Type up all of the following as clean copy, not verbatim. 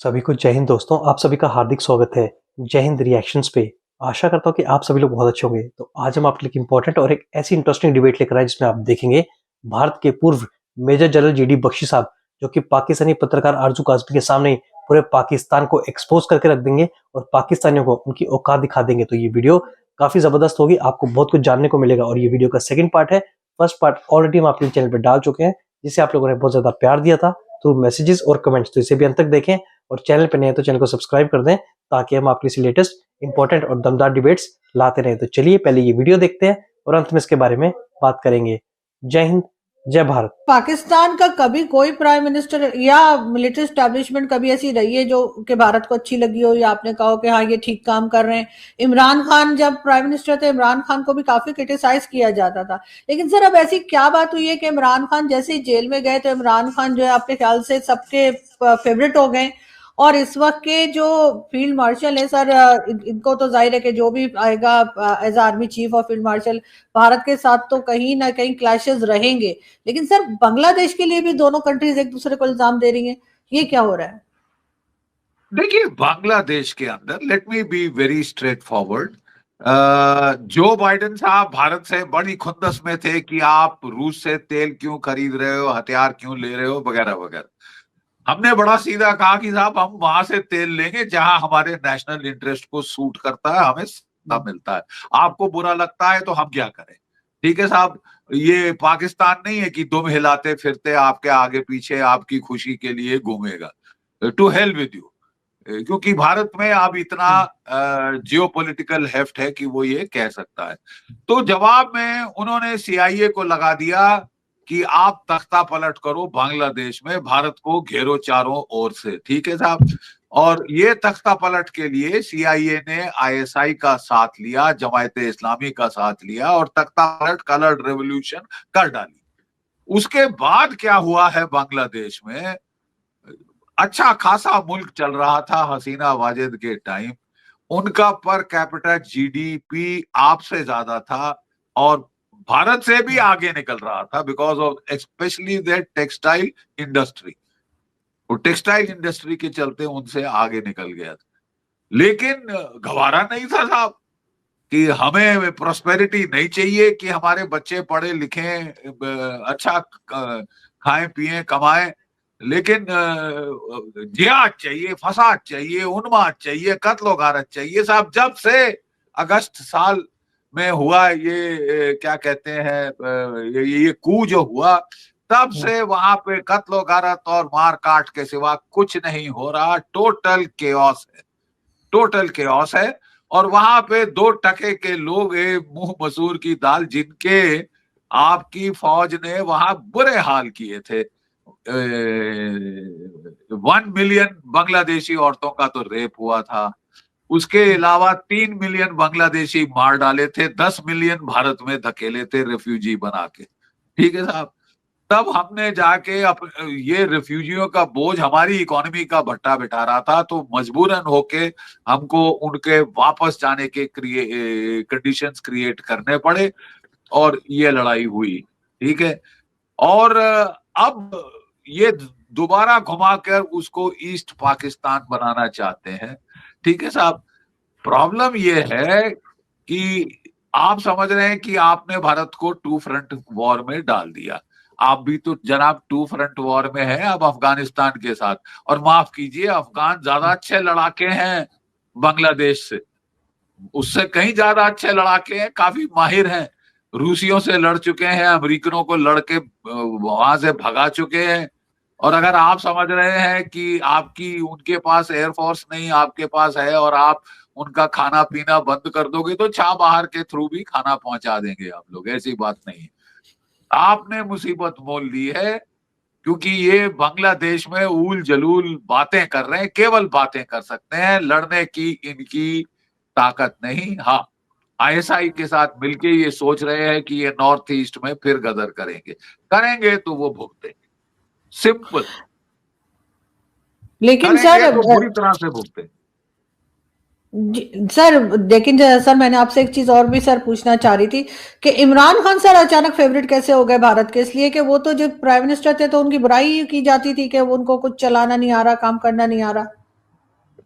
सभी को जय हिंद दोस्तों, आप सभी का हार्दिक स्वागत है जय हिंद रिएक्शंस पे। आशा करता हूँ कि आप सभी लोग बहुत अच्छे होंगे। तो आज हम आपके लिए इम्पोर्टेंट और एक ऐसी इंटरेस्टिंग डिबेट लेकर आए जिसमें आप देखेंगे भारत के पूर्व मेजर जनरल जीडी बख्शी साहब, जो कि पाकिस्तानी पत्रकार आरजू काजमी के सामने पूरे पाकिस्तान को एक्सपोज करके रख देंगे और पाकिस्तानियों को उनकी औकात दिखा देंगे। तो ये वीडियो काफी जबरदस्त होगी, आपको बहुत कुछ जानने को मिलेगा। और ये वीडियो का सेकंड पार्ट है। फर्स्ट पार्ट ऑलरेडी हम आपके चैनल पर डाल चुके हैं, जिसे आप लोगों ने बहुत ज्यादा प्यार दिया था थ्रू मैसेजेस और कमेंट्स। तो इसे भी अंत तक देखें और चैनल पर नए हैं तो चैनल को सब्सक्राइब कर दें, ताकि हम आपके लिए लेटेस्ट इंपॉर्टेंट और दमदार डिबेट्स लाते रहें। तो चलिए पहले ये वीडियो देखते हैं और अंत में इसके बारे में बात करेंगे। जय हिंद, जय भारत। पाकिस्तान का कभी कोई प्राइम मिनिस्टर या मिलिट्री एस्टैब्लिशमेंट कभी ऐसी रही है जो कि भारत को अच्छी लगी हो या आपने कहा हो कि हाँ ये ठीक काम कर रहे हैं? इमरान खान जब प्राइम मिनिस्टर थे, इमरान खान को भी काफी क्रिटिसाइज किया जाता था। लेकिन सर अब ऐसी क्या बात हुई है कि इमरान खान जैसे ही जेल में गए तो इमरान खान जो है अपने ख्याल से सबके फेवरेट हो गए? और इस वक्त के जो फील्ड मार्शल है सर, इनको तो जाहिर है कि जो भी आएगा एज आर्मी चीफ और फील्ड मार्शल, भारत के साथ तो कहीं ना कहीं क्लैशेस रहेंगे। लेकिन सर बांग्लादेश के लिए भी दोनों कंट्रीज एक दूसरे को इल्जाम दे रही हैं, ये क्या हो रहा है? देखिए, बांग्लादेश के अंदर let me B very straight forward. Joe Biden साहब भारत से बड़ी खुंदस में थे कि आप रूस से तेल क्यों खरीद रहे हो, हथियार क्यों ले रहे हो, वगैरह वगैरह। हमने बड़ा सीधा कहा कि साहब हम वहां से तेल लेंगे जहां हमारे नेशनल इंटरेस्ट को सूट करता है, हमें सस्ता मिलता है। आपको बुरा लगता है तो हम क्या करें? ठीक है साहब, ये पाकिस्तान नहीं है कि दुम हिलाते फिरते आपके आगे पीछे आपकी खुशी के लिए घूमेगा। To hell with you. क्योंकि भारत में अब इतना जियोपॉलिटिकल हेफ्ट है कि वो ये कह सकता है। तो जवाब में उन्होंने सीआईए को लगा दिया कि आप तख्ता पलट करो बांग्लादेश में, भारत को घेरो चारों ओर से। ठीक है साहब। और ये तख्ता पलट के लिए सीआईए ने आईएसआई का साथ लिया, जमायते इस्लामी का साथ लिया और तख्ता पलट कलर्ड रेवोल्यूशन कर डाली। उसके बाद क्या हुआ है बांग्लादेश में? अच्छा खासा मुल्क चल रहा था हसीना वाजिद के टाइम। उनका पर कैपिटा जीडीपी आपसे ज्यादा था और भारत से भी आगे निकल रहा था, because of specially that textile industry. और टेक्सटाइल इंडस्ट्री के चलते उनसे आगे निकल गया था। लेकिन गवारा नहीं था साहब कि हमें प्रोस्पेरिटी नहीं चाहिए, कि हमारे बच्चे पढ़े लिखे अच्छा खाएं पिए कमाएं, लेकिन जिहाद चाहिए, फसाद चाहिए, उन्माद चाहिए, कत्लो गारत चाहिए साहब। जब से अगस्त साल में हुआ ये क्या कहते हैं ये कू जो हुआ, तब से वहां पे कत्लो गारत और मार काट के सिवा कुछ नहीं हो रहा। टोटल केओस है, टोटल केओस है। और वहां पे 2 टके के लोग मुंह मसूर की दाल, जिनके आपकी फौज ने वहां बुरे हाल किए थे। 1 मिलियन बांग्लादेशी औरतों का तो रेप हुआ था। उसके अलावा 3 मिलियन बांग्लादेशी मार डाले थे, 10 मिलियन भारत में धकेले थे रेफ्यूजी बना के। ठीक है साहब। तब हमने जाके ये रेफ्यूजियों का बोझ हमारी इकोनॉमी का भट्टा बिठा रहा था, तो मजबूरन होके हमको उनके वापस जाने के कंडीशंस क्रिएट करने पड़े और ये लड़ाई हुई। ठीक है। और अब ये दोबारा घुमाकर उसको ईस्ट पाकिस्तान बनाना चाहते हैं। ठीक है साहब। प्रॉब्लम ये है कि आप समझ रहे हैं कि आपने भारत को 2 फ्रंट वॉर में डाल दिया। आप भी तो जनाब 2 फ्रंट वॉर में है अब अफगानिस्तान के साथ। और माफ कीजिए, अफगान ज्यादा अच्छे लड़ाके हैं बांग्लादेश से, उससे कहीं ज्यादा अच्छे लड़ाके हैं, काफी माहिर हैं। रूसियों से लड़ चुके हैं, अमेरिकनों को लड़के वहां से भगा चुके हैं। और अगर आप समझ रहे हैं कि आपकी उनके पास एयरफोर्स नहीं, आपके पास है, और आप उनका खाना पीना बंद कर दोगे तो चाबहार के थ्रू भी खाना पहुंचा देंगे आप लोग, ऐसी बात नहीं है। आपने मुसीबत मोल ली है, क्योंकि ये बांग्लादेश में ऊल जलूल बातें कर रहे हैं, केवल बातें कर सकते हैं, लड़ने की इनकी ताकत नहीं। हाँ, आईएसआई के साथ मिलके ये सोच रहे हैं कि ये नॉर्थ ईस्ट में फिर गदर करेंगे तो वो भुगतेंगे। सिंपल। लेकिन सर तो बुरी तरह से भुगते। सर लेकिन सर मैंने आपसे एक चीज और भी सर पूछना चाह रही थी कि इमरान खान सर अचानक फेवरेट कैसे हो गए भारत के? इसलिए कि वो तो जब प्राइम मिनिस्टर थे तो उनकी बुराई की जाती थी कि उनको कुछ चलाना नहीं आ रहा, काम करना नहीं आ रहा।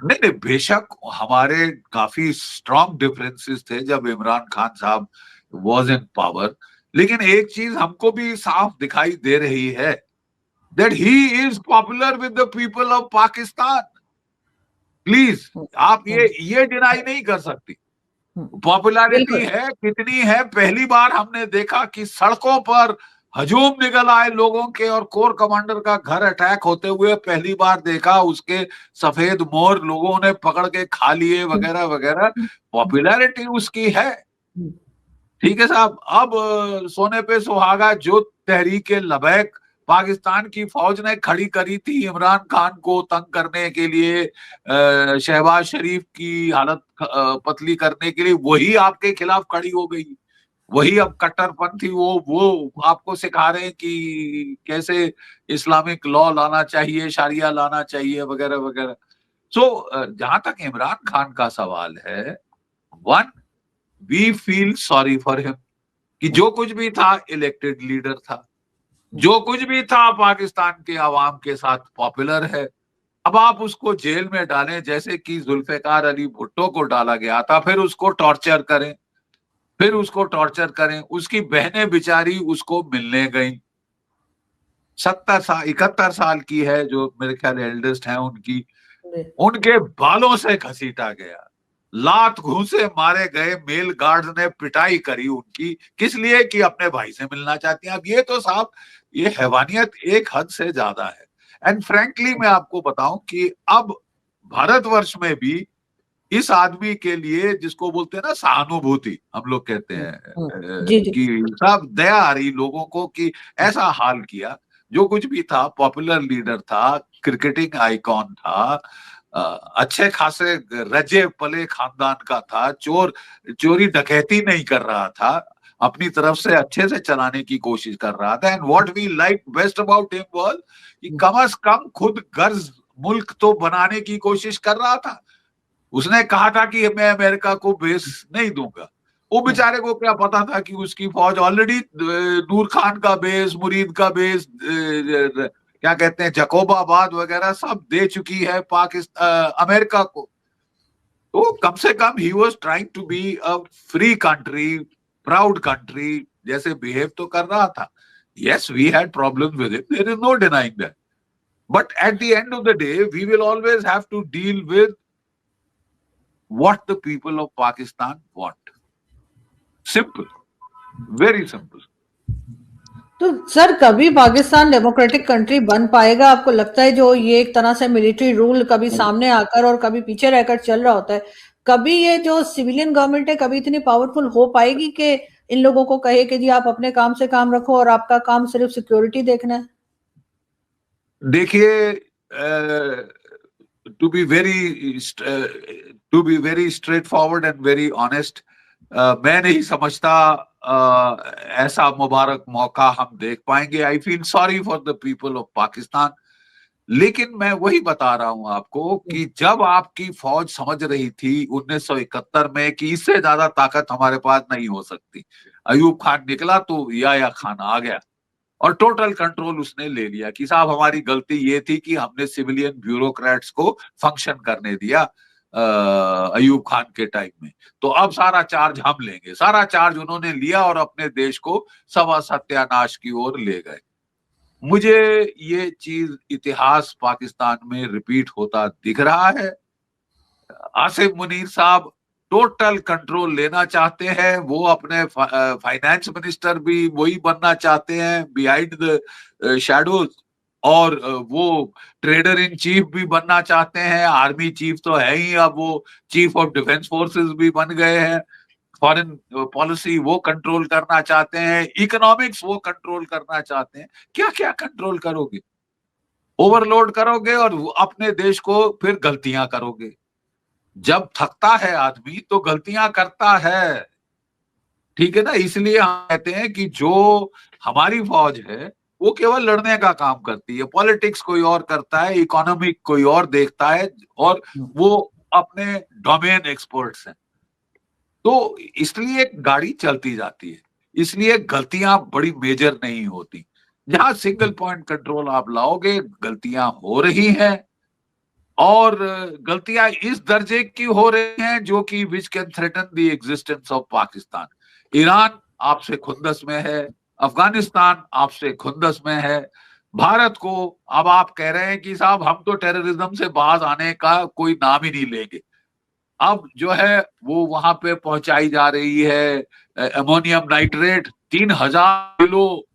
नहीं नहीं, बेशक हमारे काफी स्ट्रांग डिफरेंसेस थे जब इमरान खान साहब वाज इन पावर, लेकिन एक चीज हमको भी साफ दिखाई दे रही है, that he is popular with the people of Pakistan. Please, आप ये डिनाई नहीं कर सकती। पॉपुलैरिटी बिल्कुल। है, कितनी है। पहली बार हमने देखा कि सड़कों पर हजूम निकल आए लोगों के और कोर कमांडर का घर अटैक होते हुए पहली बार देखा। उसके सफेद मोर लोगों ने पकड़ के खा लिए वगैरह वगैरह। पॉपुलैरिटी उसकी है, ठीक है साहब। अब सोने पे सुहागा जो तहरीक लबैक पाकिस्तान की फौज ने खड़ी करी थी इमरान खान को तंग करने के लिए, शहबाज शरीफ की हालत पतली करने के लिए, वही आपके खिलाफ खड़ी हो गई। वही अब कट्टरपंथी वो आपको सिखा रहे हैं कि कैसे इस्लामिक लॉ लाना चाहिए, शारिया लाना चाहिए वगैरह वगैरह। सो जहां तक इमरान खान का सवाल है, one, we feel sorry for him कि जो कुछ भी था इलेक्टेड लीडर था, जो कुछ भी था पाकिस्तान के अवाम के साथ पॉपुलर है। अब आप उसको जेल में डालें जैसे कि जुल्फिकार अली भुट्टो को डाला गया था, फिर उसको टॉर्चर करें, फिर उसको टॉर्चर करें। उसकी बहनें बेचारी उसको मिलने गई, 71 साल की है जो मेरे ख्याल एल्डेस्ट है उनकी, उनके बालों से घसीटा गया, लात घूंसे मारे गए, मेल गार्ड ने पिटाई करी उनकी, किस लिए कि अपने भाई से मिलना चाहती हैं। अब ये तो साहब, ये हैवानियत एक हद से ज्यादा है। एंड फ्रैंकली मैं आपको बताऊं कि अब भारतवर्ष में भी इस आदमी के लिए, जिसको बोलते हैं ना सहानुभूति, हम लोग कहते हैं जी जी। कि साहब दया आ रही लोगों को कि ऐसा हाल किया। जो कुछ भी था, पॉपुलर लीडर था, क्रिकेटिंग आइकॉन था, अच्छे खासे रजे पले खानदान का था, चोरी डकैती नहीं कर रहा था, अपनी तरफ से अच्छे से चलाने की कोशिश कर रहा था। And what we like best about him was कि कम से कम खुद गर्ज मुल्क तो बनाने की कोशिश कर रहा था। उसने कहा था कि मैं अमेरिका को बेस नहीं दूंगा। वो बेचारे को क्या पता था कि उसकी फौज ऑलरेडी नूर खान का बेस, मुरीद का बेस, क्या कहते हैं जकोबाबाद वगैरह सब दे चुकी है पाकिस्तान अमेरिका को। तो कम से कम ही was trying to be a free country, proud country, जैसे बिहेव तो कर रहा था। Yes, we had problem with it, there is no denying that, but at the end of the day we will always have to deal with what the people of Pakistan want. Simple, very simple. तो sir कभी Pakistan democratic country बन पाएगा आपको लगता है? जो ये एक तरह से मिलिट्री रूल कभी सामने आकर और कभी पीछे रहकर चल रहा होता है, कभी ये जो सिविलियन गवर्नमेंट है कभी इतनी पावरफुल हो पाएगी कि इन लोगों को कहे कि जी आप अपने काम से काम रखो और आपका काम सिर्फ सिक्योरिटी देखना है? देखिए, to be very straightforward and very honest, मैं नहीं समझता ऐसा मुबारक मौका हम देख पाएंगे। I feel sorry for the people of Pakistan. लेकिन मैं वही बता रहा हूं आपको कि जब आपकी फौज समझ रही थी 1971 में कि इससे ज्यादा ताकत हमारे पास नहीं हो सकती, अयूब खान निकला तो या खान आ गया और टोटल कंट्रोल उसने ले लिया कि साहब हमारी गलती ये थी कि हमने सिविलियन ब्यूरोक्रेट्स को फंक्शन करने दिया अयूब खान के टाइम में, तो अब सारा चार्ज हम लेंगे। सारा चार्ज उन्होंने लिया और अपने देश को सवा सत्यानाश की ओर ले गए। मुझे ये चीज इतिहास पाकिस्तान में रिपीट होता दिख रहा है। आसिफ मुनीर साहब टोटल कंट्रोल लेना चाहते हैं, वो अपने फाइनेंस मिनिस्टर भी वही बनना चाहते हैं बिहाइंड द शैडोज, और वो ट्रेडर इन चीफ भी बनना चाहते हैं। आर्मी चीफ तो है ही, अब वो चीफ ऑफ डिफेंस फोर्सेस भी बन गए हैं। फॉरेन पॉलिसी वो कंट्रोल करना चाहते हैं, इकोनॉमिक्स वो कंट्रोल करना चाहते हैं। क्या क्या कंट्रोल करोगे? ओवरलोड करोगे और अपने देश को फिर गलतियां करोगे। जब थकता है आदमी तो गलतियां करता है, ठीक है ना। इसलिए हम कहते हैं कि जो हमारी फौज है वो केवल लड़ने का काम करती है, पॉलिटिक्स कोई और करता है, इकोनॉमिक कोई और देखता है, और वो अपने डोमेन एक्सपर्ट्स हैं। तो इसलिए गाड़ी चलती जाती है, इसलिए गलतियां बड़ी मेजर नहीं होती। जहां सिंगल पॉइंट कंट्रोल आप लाओगे, गलतियां हो रही हैं, और गलतियां इस दर्जे की हो रही हैं जो कि which can threaten the existence of Pakistan. Iran आपसे खुंदस में है, अफगानिस्तान आपसे खुंदस में है। भारत को अब आप कह रहे हैं कि साहब हम तो टेररिज्म से बाज आने का कोई नाम ही नहीं लेंगे। अब जो है वो वहां पे पहुंचाई जा रही है अमोनियम नाइट्रेट 3,000 किलो,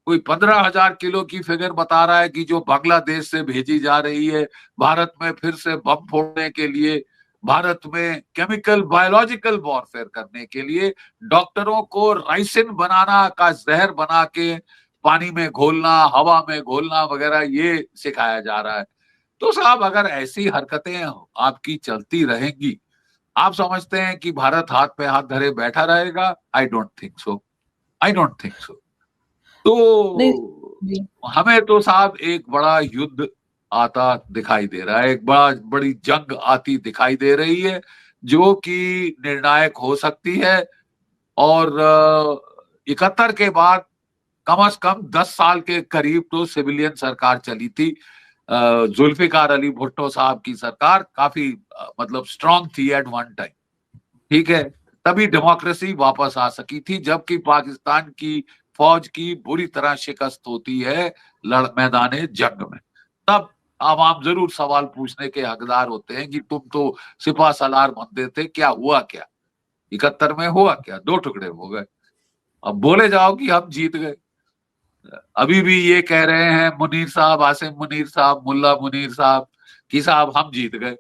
कोई 15,000 किलो की फिगर बता रहा है कि जो बांग्लादेश से भेजी जा रही है भारत में फिर से बम फोड़ने के लिए, भारत में केमिकल बायोलॉजिकल वॉरफेयर करने के लिए, डॉक्टरों को राइसिन बनाना का जहर बना के पानी में घोलना, हवा में घोलना वगैरह ये सिखाया जा रहा है। तो साहब अगर ऐसी हरकतें आपकी चलती रहेंगी, आप समझते हैं कि भारत हाथ पे हाथ धरे बैठा रहेगा? I don't think so, I don't think so. नहीं तो जी। हमें तो साहब एक बड़ा युद्ध आता दिखाई दे रहा है, एक बड़ी जंग आती दिखाई दे रही है जो कि निर्णायक हो सकती है। और 71 के बाद कम से कम 10 साल के करीब तो सिविलियन सरकार चली थी। जुल्फिकार अली भुट्टो साहब की सरकार काफी मतलब स्ट्रांग थी एट वन टाइम, ठीक है, तभी डेमोक्रेसी वापस आ सकी थी। जबकि पाकिस्तान की फौज की बुरी तरह शिकस्त होती है मैदान जंग में, तब आवाम जरूर सवाल पूछने के हकदार होते हैं कि तुम तो सिपा सलार बनते थे, क्या हुआ क्या? 71 में हुआ क्या? 2 टुकड़े हो गए। अब बोले जाओ कि हम जीत गए। अभी भी ये कह रहे हैं मुनीर साहब, आसिम मुनीर साहब, मुल्ला मुनीर साहब कि साहब हम जीत गए,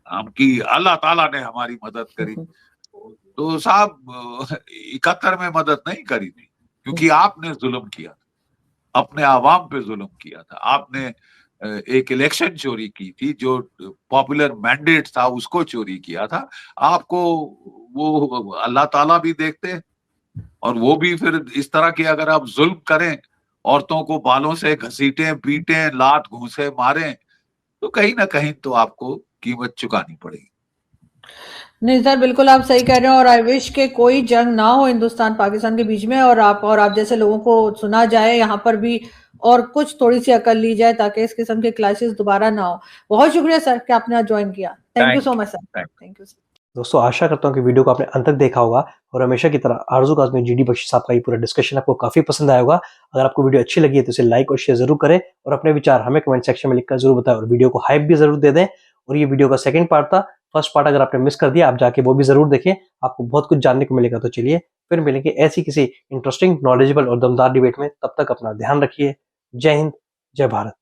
हम की अल्लाह ताला ने हमारी मदद करी। तो साहब 71 में मदद नहीं करी थी, क्योंकि आपने जुल्म किया था, अपने आवाम पे जुल्म किया था। आपने एक इलेक्शन चोरी की थी, जो पॉपुलर मैंडेट था उसको चोरी किया था। आपको वो अल्लाह ताला भी देखते हैं, और वो भी फिर इस तरह की अगर आप जुल्म करें, औरतों को बालों से घसीटें, पीटें, लात घूंसे मारें, तो कहीं ना कहीं तो आपको कीमत चुकानी पड़ेगी। नहीं सर, बिल्कुल आप सही कह रहे हैं और आई विश के कोई जंग ना हो हिंदुस्तान पाकिस्तान के बीच में, और आप जैसे लोगों को सुना जाए यहाँ पर भी, और कुछ थोड़ी सी अकल ली जाए ताकि इस किस्म के क्लासेस दोबारा ना हो। बहुत शुक्रिया सर कि आपने आज ज्वाइन किया। Thank you so much sir. Thank thank you sir. दोस्तों आशा करता हूँ कि वीडियो को आपने अंत तक देखा होगा और हमेशा की तरह आरजू काज़मी जीडी बख्शी साहब का ये पूरा डिस्कशन आपको काफी पसंद आया होगा। अगर आपको वीडियो अच्छी लगी है तो इसे लाइक और शेयर जरूर करें और अपने विचार हमें कमेंट सेक्शन में लिखकर जरूर बताएं और वीडियो को हाइप भी जरूर दे दें। और ये वीडियो का सेकंड पार्ट था, फर्स्ट पार्ट अगर आपने मिस कर दिया आप जाके वो भी जरूर देखें, आपको बहुत कुछ जानने को मिलेगा। तो चलिए फिर मिलेंगे ऐसी किसी इंटरेस्टिंग, नॉलेजेबल और दमदार डिबेट में। तब तक अपना ध्यान रखिए। जय हिंद, जय भारत।